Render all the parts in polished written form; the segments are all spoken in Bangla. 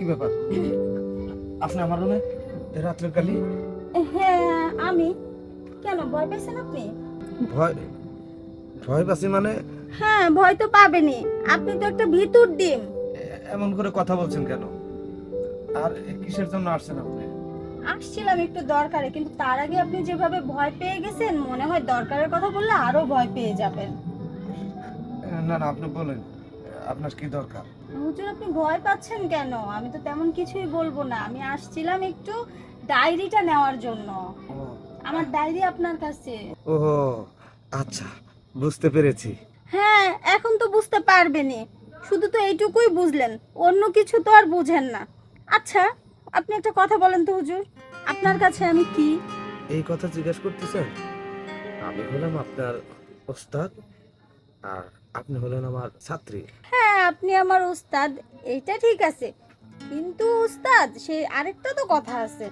ব্যাপার? আপনি আমার রুমে রাত্রের কালি? হ্যাঁ আমি। কেন ভয় পেয়েছেন আপনি? ভয় ভয় পাচ্ছি মানে? হ্যাঁ ভয় তো পাবেনই, আপনি তো একটা ভিতুর ডিম। এমন করে কথা বলছেন কেন? আর কিসের জন্য আসছেন আপনি? আসছিলাম একটু দরকারে, কিন্তু তার আগে আপনি যেভাবে ভয় পেয়ে গেছেন, মনে হয় দরকারের কথা বললে আরো ভয় পেয়ে যাবেন। না না, আপনি বলেন, আপনার কি দরকার? হুজুর আপনি ভয় পাচ্ছেন কেন? আমি তো তেমন কিছুই বলবো না, আমি আসছিলাম একটু ডায়েরিটা নেওয়ার জন্য। ও আমার ডায়েরি আপনার কাছে। ও, আচ্ছা, বুঝতে পেরেছি। হ্যাঁ এখন তো বুঝতে পারবেনই, শুধু তো এইটুকুই বুঝলেন, অন্য কিছু তো আর বুঝেন না। আচ্ছা আপনি একটা কথা বলেন তো হুজুর, আপনার কাছে আমি কি? এই কথা জিজ্ঞেস করতেছেন? আমি হলাম আপনার ওস্তাদ, আর আপনি হলেন আমার ছাত্রী। হ্যাঁ আপনি আমার উস্তাদ, এইটা ঠিক আছে, কিন্তু উস্তাদ সে আরেকটা তো কথা আছে,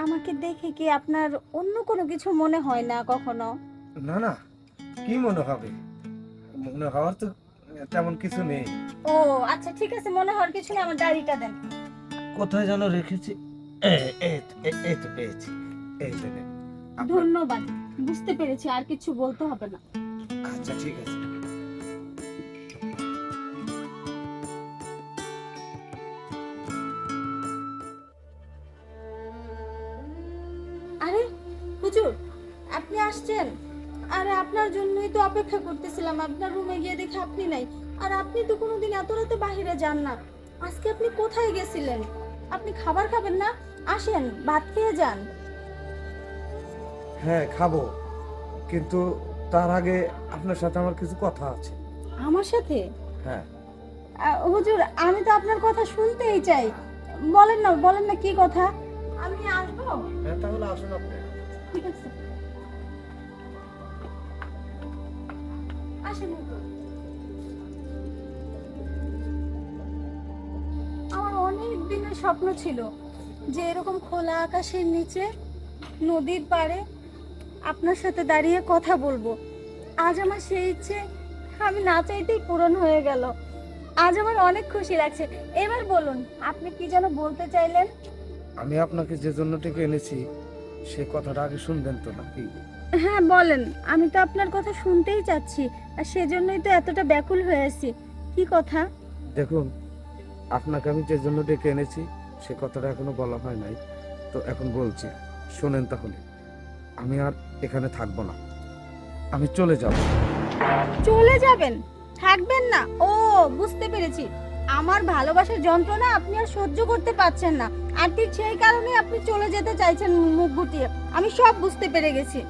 আমাকে দেখে কি আপনার অন্য কোনো কিছু মনে হয় না কখনো? না না, কি মনে হবে? মনে হওয়ার তো তেমন কিছু নেই। ও আচ্ছা ঠিক আছে, মনে হওয়ার কিছু নেই, আমার ডায়েরিটা দেন। কোথায় যেন রেখেছি? এই তো পেয়েছি। এই যে নেন। আপনার- ধন্যবাদ, বুঝতে পেরেছি, আর কিছু বলতে হবে না। আচ্ছা ঠিক আছে। আরে হুজুর আপনি আসছেন? আরে আপনার জন্যই তো অপেক্ষা করতেছিলাম, আপনার রুমে গিয়ে দেখে আপনি নাই। আর আপনি তো কোনোদিন এত রাতে বাইরে যান না, আজকে আপনি কোথায় গেছিলেন? আপনি খাবার খাবেন না? আসেন ভাত খেয়ে যান। হ্যাঁ খাবো, কিন্তু তার আগে আপনার সাথে আমার কিছু কথা আছে। আমার সাথে? হ্যাঁ। হুজুর আমি তো আপনার কথা শুনতেই চাই, বলেন না বলেন না কি কথা। আমি আসবো। হ্যাঁ তাহলে আসুন আপনি। ঠিক আছে আসেন হুজুর। আমার অনেক দিনের স্বপ্ন ছিল যে এরকম খোলা আকাশের নিচে নদীর পাড়ে আপনার সাথে দাঁড়িয়ে কথা বলবো। আজ আমার সেই ইচ্ছে আমি না চাইতেই পূরণ হয়ে গেল। আজ আমার অনেক খুশি লাগছে। এবার বলুন আপনি কি যেন বলতে চাইলেন? আমি আপনাকে যে জন্য ডেকে এনেছি সে কথাটা আগে শুনবেন তো নাকি? হ্যাঁ বলেন, আমি তো আপনার কথা শুনতেই চাচ্ছি, আর সেজন্যই তো এতটা ব্যাকুল হয়ে আছি। কি কথা? দেখুন, আপনাকে আমি যে জন্য ডেকে এনেছি সে কথাটা এখনো বলা হয় নাই, তো এখন বলছি, শোনেন তাহলে। আমি আর এখানে থাকবো না, আমি চলে যাব। চলে যাবেন? থাকবেন না? ও বুঝতে পেরেছি, আমার ভালোবাসার যন্ত্রণা আপনি আর সহ্য করতে পারছেন না, আর ঠিক সেই কারণে আপনি চলে যেতে চাইছেন মুখ গুটিয়ে। আমি সব বুঝতে পেরে গেছি।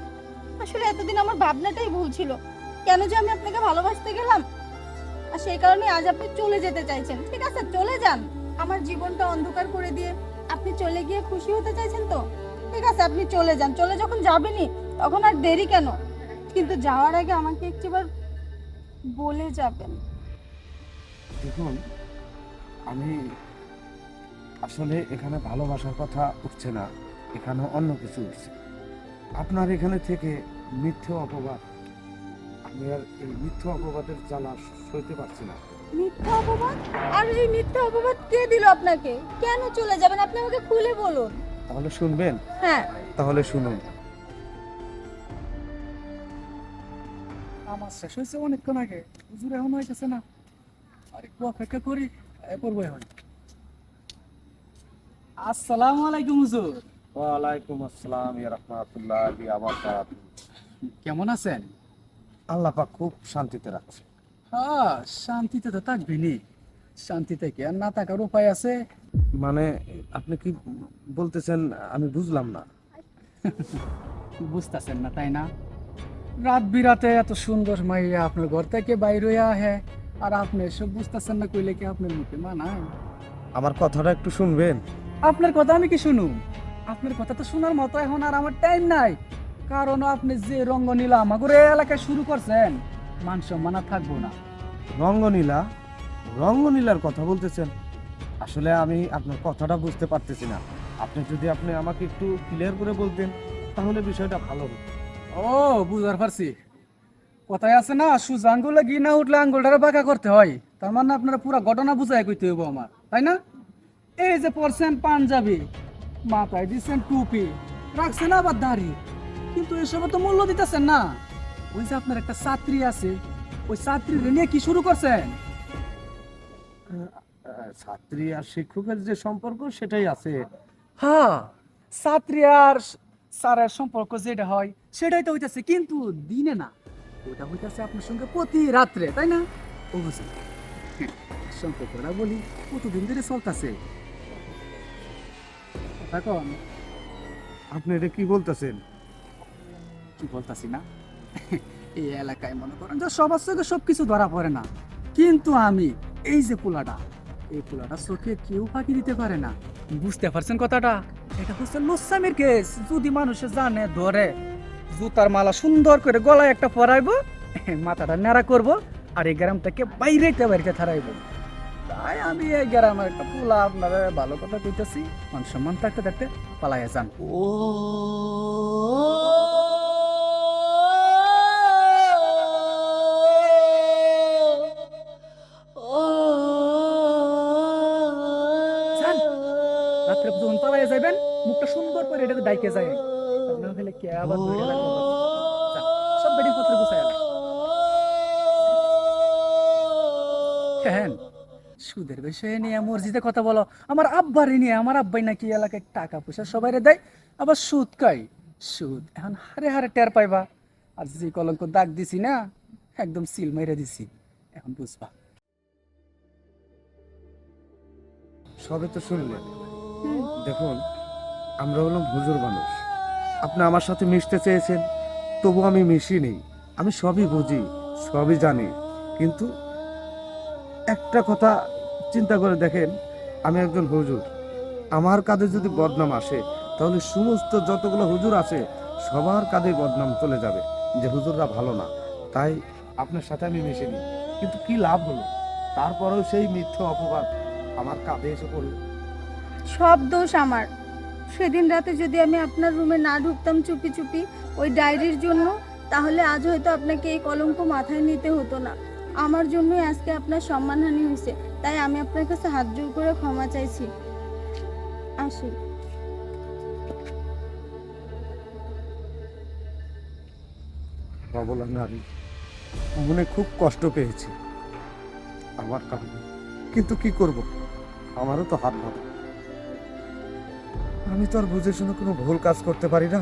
আসলে এতদিন আমার ভাবনাটাই ভুল ছিল, কেন যে আমি আপনাকে ভালোবাসতে গেলাম, আর সেই কারণে আজ আপনি চলে যেতে চাইছেন। ঠিক আছে চলে যান, আমার জীবনটা অন্ধকার করে দিয়ে আপনি চলে গিয়ে খুশি হতে চাইছেন তো? ঠিক আছে আপনি চলে যান, চলে যখন যাবেনই তখন আর দেরি কেন? কিন্তু যাওয়ার আগে আমাকে একটিবার বলে যাবেন। দেখুন, আমি আসলে এখানে ভালোবাসার কথা উঠছে না, এখানে অন্য কিছু উঠছে। আপনার এখানে থেকে মিথ্যে অপবাদ, আমি আর এই মিথ্যে অপবাদের জ্বালা সইতে পারছি না। মিথ্যা অপবাদ? আর এই মিথ্যা অপবাদ কে দিল আপনাকে? কেন চলে যাবেন আপনি আমাকে খুলে বলুন। তাহলে শুনবেন? হ্যাঁ। তাহলে শুনুন। আমার শেষ হয়েছে অনেকক্ষণ আগে, হুজুর এখন হইতেছে না, আর একটু অপেক্ষা করি, এরপর বই হয়। আসসালামু আলাইকুম হুজুর। ওয়ালাইকুম আসসালাম ইয়া রাহমাতুল্লাহি ওয়া বারাকাতুহু। কেমন আছেন? আল্লাহ পাক খুব শান্তিতে রাখছে। হ্যাঁ শান্তিতে তো থাকবিনি, শান্তিতে কি আর না থাকার উপায় আছে? মানে আপনি কি বলতেছেন আমি বুঝলাম না। বুঝতেছেন না তাই না? রাত বিরাতে এত সুন্দর মাইয়া আপনার ঘর থেকে বাইরে হইয়া আহে, আর আপনি এসব বুঝতেছেন না কইলে কি আপনার মুখে মানায়? আমার কথাটা একটু শুনবেন? আপনার কথা আমি কি শুনুম? আপনার কথা তো শোনার মতো এখন আর আমার টাইম নাই, কারণ আপনি যে রঙ্গনীলা আমাদের এই এলাকায় শুরু করছেন, মান সম্মান আর থাকবো না। রঙ্গনীলা? রঙ্গনীলার কথা বলতেছেন? আসলে আমি আপনার কথাটা বুঝতে পারতেছি না। আপনি আমাকে একটু ক্লিয়ার করে বলতেন তাহলে বিষয়টা ভালো হতো। ও বুঝতে পারছি, কথায় আছে না, সুজা আঙ্গুলে ঘি না উঠলে আঙ্গুলটারে বাঁকা করতে হয়, তার মানে আপনারা পুরো ঘটনা বুঝাই কইতে হইব আমার, তাই না? এই যে পরছেন পাঞ্জাবি, মাথায় দিচ্ছেন টুপি, রাখছেন আবার দাড়ি, কিন্তু এসবে তো মূল্য দিতেছেন না। ওই যে আপনার একটা ছাত্রী আছে, ওই ছাত্রী নিয়ে কি শুরু করছেন? ছাত্রী আর শিক্ষকের যে সম্পর্ক সেটাই আছে। হ্যাঁ, ছাত্রী আর স্যারের সম্পর্ক যেটা হয় সেটাই তো হইতাছে, কিন্তু দিনে না, ওটা হইতাছে আপনার সঙ্গে প্রতি রাত্রে, তাই না? ও বুঝি সম্পর্কটা বলি কতদিন ধরে চলতেছে এখন? আপনি এটা কি বলতেছেন? কি বলতাছি না, এই এলাকায় মনে করেন যে সবার চোখে সবকিছু ধরা পড়ে না, কিন্তু আমি এই যে পোলাটা, এই পোলাটা চোখে কেউ ফাঁকি দিতে পারে না। বুঝতে পারছেন কথাটা? এটা হচ্ছে লোসামের কেস। যদি মানুষে জানে ধরে, জুতার মালা সুন্দর করে গলায় একটা পরাইবো, মাথাটা ন্যাড়া করব, আর এই গ্রামটাকে বাইরেতে বাড়িতে ছাড়াইবো। তাই আমি এই গ্রামের একটা পোলা আপনারা ভালো কথা কইতেছি, মান সম্মান থাকতে থাকতে পালাইয়া যান। যান, রাত্রে যখন পালাইয়া যাবেন মুখটা সুন্দর করে এটাকে ডাইকে যায়, না হলে কে আবার ধরে রাখবে। যান, সব বেডিং পত্র গুছাইয়া রাখ। কেন সুদের বিষয়ে নিয়ে মসজিদে কথা বলো? আমার আব্বারে নিয়ে, আমার আব্বাই নাকি এলাকায় টাকা পয়সা সবাইরে দেয়, আবার সুদ খাই। সুদ এখন হারে হারে টের পাইবা। আর যে কলঙ্ক দাগ দিছি না, একদম সিল মেরে দিছি, এখন বুঝবা। সবে তো শুনলেন। দেখুন, আমরা হলাম হুজুর মানুষ। আপনি আমার সাথে মিশতে চেয়েছেন, তবু আমি মিশি নেই। আমি সবই বুঝি, সবই জানি, কিন্তু একটা কথা চিন্তা করে দেখেন, আমি একজন হুজুর। আমার কাঁধে যদি বদনাম আসে, তাহলে সমস্ত যতগুলো হুজুর আছে সবার কাঁধে বদনাম চলে যাবে যে হুজুররা ভালো না। তাই আপনার সাথে আমি মিশিনি, কিন্তু কি লাভ হলো? তারপরেও সেই মিথ্যে অপবাদ আমার কাঁধে এসে পড়লো। সব দোষ আমার। সেদিন রাতে যদি আমি আপনার রুমে না ঢুকতাম চুপি চুপি ওই ডায়েরির জন্য, তাহলে আজ হয়তো আপনাকে এই কলঙ্ক মাথায় নিতে হতো না। আমার জন্যই আজকে আপনার সম্মানহানি হয়েছে, তাই আমি আপনার কাছে হাত জোর করে ক্ষমা চাইছি। আসি। বাবুল নারী, মনে খুব কষ্ট পেয়েছি আমার কারণে, কিন্তু কি করব, আমারও তো হাত বাঁধা। আমি তো আর বুঝে শুনে কোনো ভুল কাজ করতে পারি না।